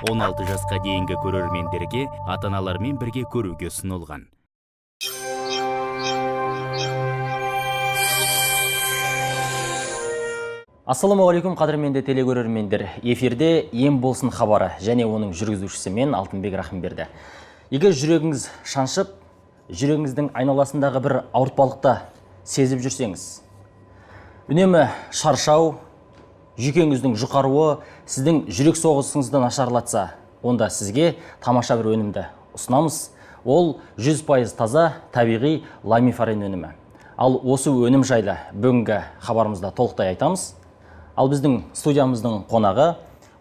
16 жасқа дейінгі көрермендерге ата-аналармен бірге көруге ұсынылған. Ассалаумағалейкум, қадірменді телегөрермендер. Эфирде «Ем болсын» хабары және оның жүргізушісі мен Алтынбек Рахымберді. Егер жүрегіңіз шаншып, жүрегіңіздің айналасындағы бір ауыртпалықты сезіп жүрсеңіз, үнемі шаршау, жүйкеңіздің жұқаруы сіздің жүрек соғысыңызды нашарлатса, онда сізге тамаша бір өнімді ұсынамыз. Ол 100% таза, табиғи ламифарен өнімі. Ал осы өнім жайлы бүгінгі хабарымызда толықтай айтамыз. Ал біздің студиямыздың қонағы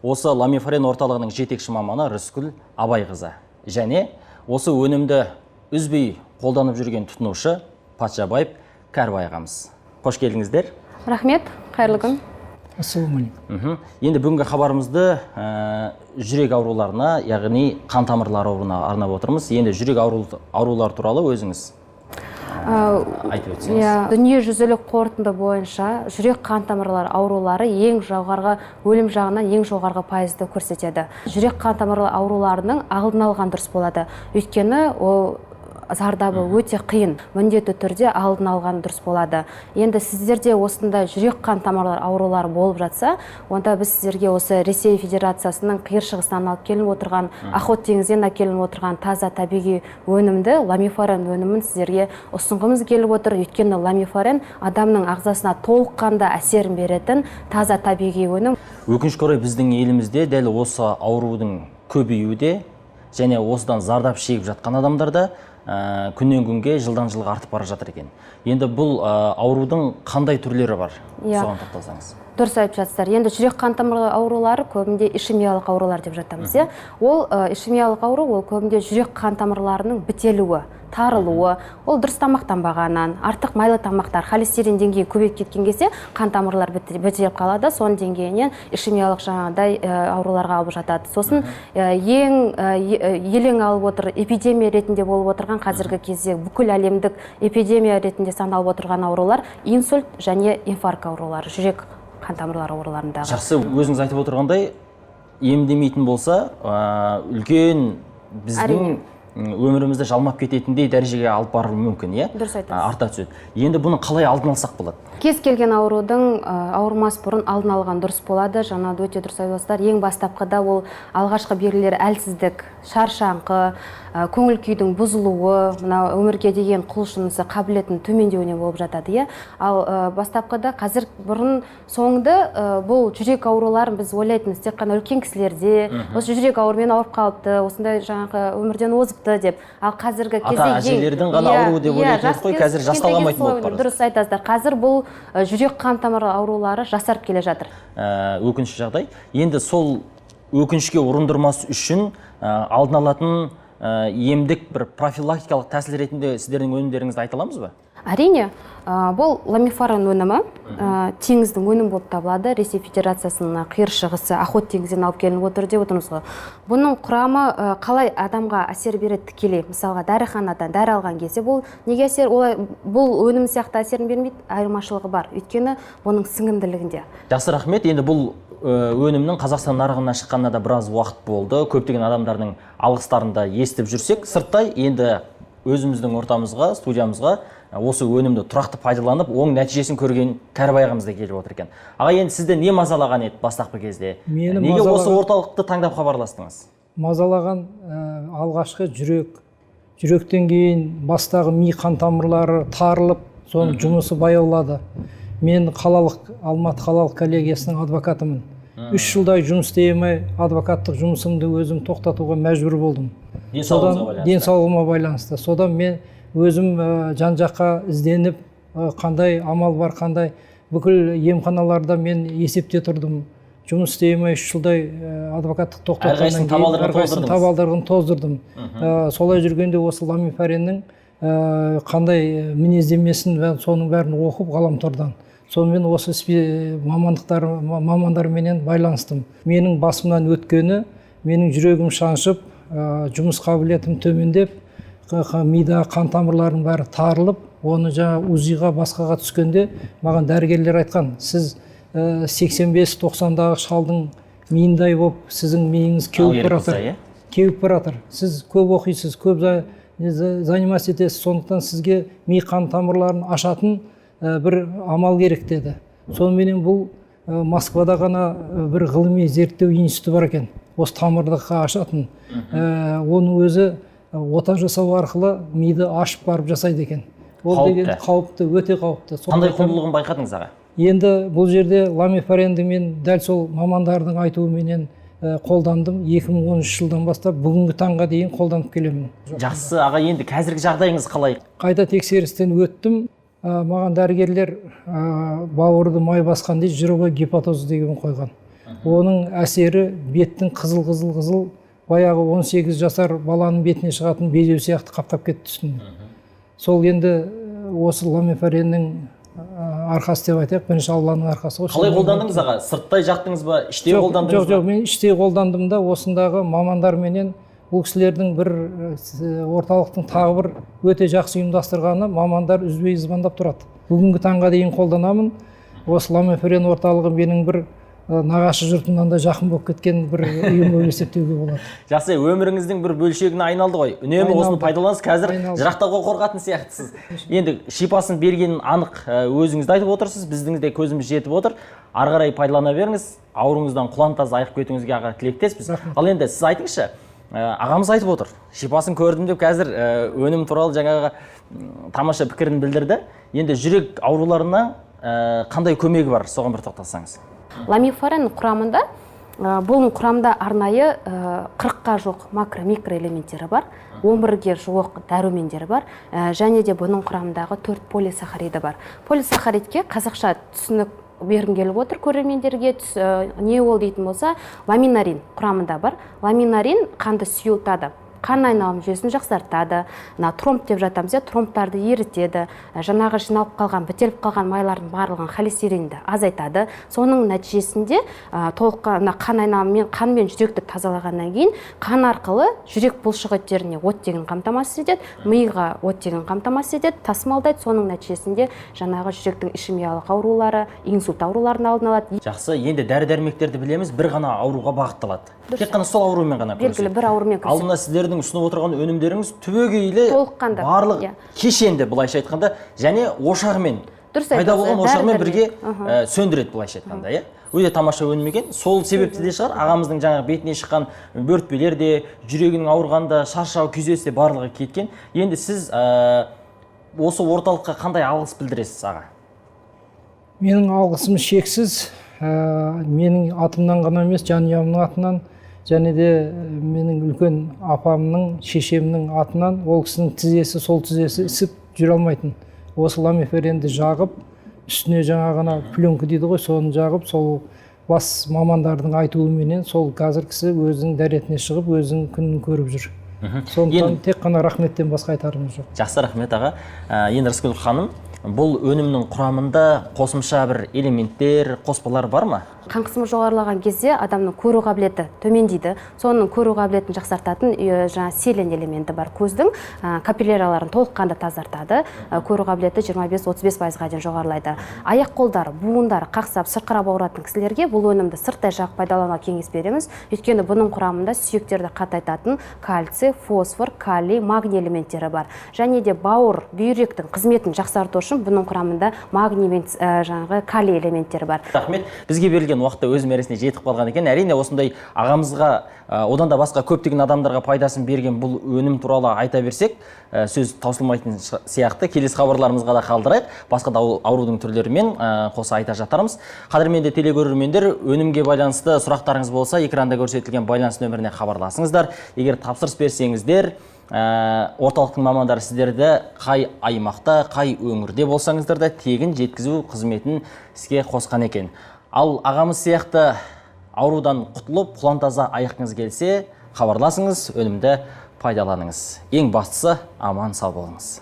осы ламифарен орталығының жетекші маманы Рыскүл Абайқызы. Және осы өнімді үзбей қолданып жүрген тұтынушы Патшабаев Кәрібай ағамыз. Қош келдіңіздер. Рахмет, қайырлы күн. Ассалаумағалейкум. Енді бүгінгі хабарымызды жүрек ауруларына, яғни қан тамырлары ауруына арнап отырмыз. Енді жүрек аурулары туралы өзіңіз айтып өтсеңіз. Дүниежүзілік қорытынды бойынша жүрек қан тамырлары аурулары ең жоғарғы өлім жағынан ең жоғарғы пайызды көрсетеді. Жүрек қан тамырлары ауруларының алдын алған дұрыс болады. Өйткені ол зардабы өте қиын, міндетті түрде алдын алған дұрыс болады. Енді сіздерде осындай жүрек қан тамырлары аурулары болып жатса, онда біз сіздерге осы Ресей Федерациясының қиыр шығысынан алып келініп отырған, Охот теңізден әкелініп отырған таза табиғи өнімді, ламифарен өнімін сіздерге ұсынғымыз келіп отыр. Өйткені ламифарен адамның ағзасына толыққанда әсерін беретін таза табиғи өнім. Өкінішке орай біздің елімізде дәл осы аурудың көбеюде және осыдан зардап шегіп жатқан адамдарда күннен күнге, жылдан жылға артып бара жатыр екен. Енді бұл аурудың қандай түрлері бар? Соған тоқталсаңыз. Дұрыс айтып жатсыздар. Енді жүрек қан тамырлары аурулары көбінде ишемиялық аурулар деп жатамыз. Ол ишемиялық ауру, ол көбінде жүрек қан тамырларының бітелуі, тарылуы, ол дұрыс тамақтанбағаннан, артық майлы тамақтар, холестерин деңгейі көбейіп кеткен кезде қан тамырлар бітеліп қалады, соның деңгейінен ишемиялық жаңағыдай ауруларға алып жатады. Сосын елең алып отыр, эпидемия ретінде болып отырған қазіргі кезде бүкіл әлемдік эпидемия ретінде саналып отырған аурулар инсульт және инфаркт аурулары, жүрек қан тамырлары ауруларындағы. Жақсы, өзіңіз айтып отырғандай, емдемейтін болса, үлкен біздің өмірімізді жалмап кететіндей дәрежеге алып баруы мүмкін, Дұрыс айтасыз. Арта түседі. Енді бұны қалай алдын алсақ болады? Кез келген аурудың ауырмас бұрын алдын алған дұрыс болады. Жаңа өте дұрыс айтасыздар. Ең бастапқыда ол алғашқы белгілері әлсіздік, шаршаңқы, көңіл күйдің бұзылуы, мына өмірге деген құлшынысы, қабілетінің төмендеуінен болып жатады. Ал бастапқыда қазір бұрын соңды бұл жүрек ауруларын біз ойлайтынбыз тек қана үлкен кісілерде, осы жүрек ауруымен ауырып қалыпты, осындай жаңағы өмірден озыпты деп. Ал қазіргі кезде ата-әжелердің ғана ауруы деп ойлайтынбыз қой, қазір жасталмайтын болып бара жатыр. Дұрыс айтасыздар. Қазір бұл жүрек қан тамыры аурулары жасарып келе жатыр. Өкінішті жағдай. Енді сол өкінішке ұрындырмас үшін алдын алатын емдік бір профилактикалық тәсіл ретінде сіздердің өнімдеріңізді айта аламыз ба? Әрине, бұл ламифарен өнімі теңіздің өнімі болып табылады. Ресей Федерациясының қиыр шығысы Охот теңізден алып келініп отыр деп отырмыз ғой. Бұның құрамы қалай адамға әсер береді тікелей? Мысалға, дәріханадан дәрі алған кезде бұл неге әсер? Бұл өнім сияқты әсерін бермейді, айырмашылығы бар. Өйткені бұның сіңімділігінде. Жақсы, рахмет. Енді бұл өнімнің Қазақстан нарығына шыққанына да біраз уақыт болды. Көптеген адамдардың алғыстарын да естіп жүрсек, сырттай енді өзіміздің ортамызға, студиямызға осы өнімді тұрақты пайдаланып, оң нәтижесін көрген Кәрібай ағамыз да келіп отыр екен. Аға, енді сізді не мазалаған еді бастапқы кезде? Неге осы орталықты таңдап хабарластыңыз? Мазалаған алғашқы жүректен кейін бастағы ми қан тамырлары тарылып, соның жұмысы баяулады. Мен Алматы қалалық коллегиясының адвокатымын. 3 жылдай жұмыс істемей, адвокаттық жұмысымды өзім тоқтатуға мәжбүр болдым. Денсаулығыма байланысты. Содан мен өзім жан-жаққа ізденіп, қандай амал бар, қандай бүкіл емханаларда мен есепте тұрдым. Жұмыс істемей 3 жылдай адвокаттық тоқтатқаннан кейін табалдырығын тоздырдым. Солай жүргенде осы ламифареннің қандай мінездемесін соның бәрін оқып ғаламтордан. Сонымен осы мамандарменен байланыстым. Менің басымнан өткені, менің жүрегім шаншып, жұмыс қабілетім төмендеп, мида қан тамырларының бәрі тарылып, оны жаңа УЗИға басқаға түскенде маған дәрігерлер айтқан, сіз 85-90-дағы шалдың миындай болып сіздің миыңыз кеуіп баратыр. Кеуіп баратыр. Сіз көп оқисыз, көп заниматься етесіз, сондықтан сізге ми қан тамырларын ашатын бір амал керек деді. Сонымен бұл Москвада ғана бір ғылыми зерттеу институты бар екен. Осы тамырдыққа ашатын. Оның өзі ота жасау арқылы миды ашып барып жасайды екен. Ол деген қауіпті, өте қауіпті. Қандай құндылығын байқадыңыз аға? Енді бұл жерде ламифаренді мен дәл сол мамандардың айтуыменен қолдандым. 2013 жылдан бастап бүгінгі таңға дейін қолданып келемін. Жақсы аға, енді қазіргі жағдайыңыз қалай? Қайта тексерістен өттім. Маған дәрігерлер бауырды май басқан дейді, жировой гепатоз деген қойған. Оның әсері беттің қызыл баяғы 18 жасар баланың бетіне шығатын безеу сияқты қаптап кетті үстінде. Сол енді осы ламифареннің арқасы деп айтайық, бірінші Алланың арқасы ғой. Қалай қолдандыңыз аға? Сырттай жақтыңыз ба, іштей қолдандыңыз ба? Жоқ, мен іштей қолдандым да, осындағы мамандарменен бұл кісілердің бір орталықтың тағы бір өте жақсы ұйымдастырғаны, мамандар үзбей звондап тұрады. Бүгінгі таңға дейін қолданамын. Осы ламифарен орталығы менің бір нағашы жұртымнан да жақын болып кеткен бір ұйым болып есептеуге болады. Жақсы, өміріңіздің бір бөлшегіне айналды ғой. Үнемі осыны пайдаланыңыз, қазір жырақтауға қорқатын сияқтысыз. Енді шипасын бергенін анық өзіңізді айтып отырсыз, біздің де көзіміз жетіп отыр. Ары қарай пайдалана беріңіз, ауруыңыздан құлан-таза айығып кетуіңізге аға тілектеспіз. Ал енді сіз айтыңызшы, ағамыз айтып отыр, шипасын көрдім деп қазір өнім туралы жаңағы тамаша пікірін білдірді. Енді жүрек ауруларына қандай көмегі бар, соған бір тоқталсаңыз. Ламифарен құрамында, бұл құрамда арнайы 40-қа жоқ макро-микроэлементтері бар, 11-ге жоқ дәрумендері бар, және де бұның құрамындағы 4 полисахариді бар. Полисахаридке қазақша түсінік бергім келіп отыр көрермендерге. Не ол дейтін болса, ламинарин құрамында бар. Ламинарин қанды сұйылтады, қан айналым жүйесін жақсартады, тромб деп жатамыз, тромбтарды ерітеді, жаңағы жиналып қалған, бітеліп қалған майлардың барлығын холестеринді азайтады. Соның нәтижесінде толыққан қан айналымымен, қан мен жүректі тазалағаннан кейін қан арқылы жүрек бұлшықеттеріне оттегін қамтамасыз етеді, миға оттегін қамтамасыз етеді, тасымалдайды. Соның нәтижесінде жаңағы жүректің ишемиялық аурулары, инсульт ауруларын алдын алады. Жақсы, енді дәрі-дәрмектерді білеміз, бір ғана ауруға бағытталады. Тек қана сол аурумен ғана күреседі. Белгілі бір аурумен күреседі. Алдына сіздердің ұсынып отырған өнімдеріңіз түбегейлі барлық кешенді, былайша айтқанда, және ошағымен, пайда болған ошағымен бірге сөндіреді, былайша айтқанда, иә? Өте тамаша өнім екен. Сол себепті де шығар, ағамыздың жаңағы бетіне шыққан бөртпелер де, жүрегінің ауырғанда, шаршау, күйзеліс де барлығы кеткен. енді сіз осы орталыққа қандай алғыс білдіресіз аға? Менің алғысым шексіз. Менің атымнан ғана емес, жанұямның атынан, және де менің үлкен апамның, шешемнің атынан, ол кісінің тізесі, сол тізесі ісіп жүре алмайтын. Осы ламифаренді жағып, үстіне жаңа ғана пленка дейді ғой, соны жағып, сол бас мамандардың айтуыменен сол қазір кісі өзінің дәретіне шығып, өзінің күнін көріп жүр. Сондықтан тек қана рахметтен басқа айтарымыз жоқ. Жақсы, рахмет аға. Енді Рыскүл ханым, бұл өнімнің құрамында қосымша бір элементтер, қоспалар бар ма? Қан қысымы жоғарылаған кезде адамның көру қабілеті төмендейді. Соның көру қабілетін жақсартатын жаңа селен элементі бар. Көздің капилляраларын толыққанды тазартады. Көру қабілеті 25-35%-ға дейін жоғарылайды. Аяқ қолдар, буындар қақсап, сырқырап ауыратын кісілерге бұл өнімді сырттай жағып пайдалануға кеңес береміз. Өйткені бұның құрамында сүйектерді қатайтатын кальций, фосфор, калий, магний элементтері бар. Және де бауыр, бүйректің қызметін жақсарту үшін бұның құрамында магний мен жаңағы калий элементтері бар. Рахмет. Бізге берілген уақытта өз мәресіне жетіп қалған екен. Әрине осындай ағамызға, одан да басқа көптеген адамдарға пайдасын берген бұл өнім туралы айта берсек, сөз таусылмайтын сияқты. Келесі хабарларымызға да қалдырайық. Басқа да аурудың түрлерімен қоса айта жатармыз. Қадірменді телегөрермендер, өнімге байланысты сұрақтарыңыз болса, экранда көрсетілген байланыс нөміріне хабарласыңыздар. Егер тапсырыс берсеңіздер, орталықтың мамандары сіздерді қай аймақта, қай өңірде болсаңыздар да тегін жеткізу қызметін іске қосқан екен. Ал ағамыз сияқты аурудан құтылып, құлан-таза айыққыңыз келсе, хабарласыңыз, өнімді пайдаланыңыз. Ең бастысы аман сау болыңыз.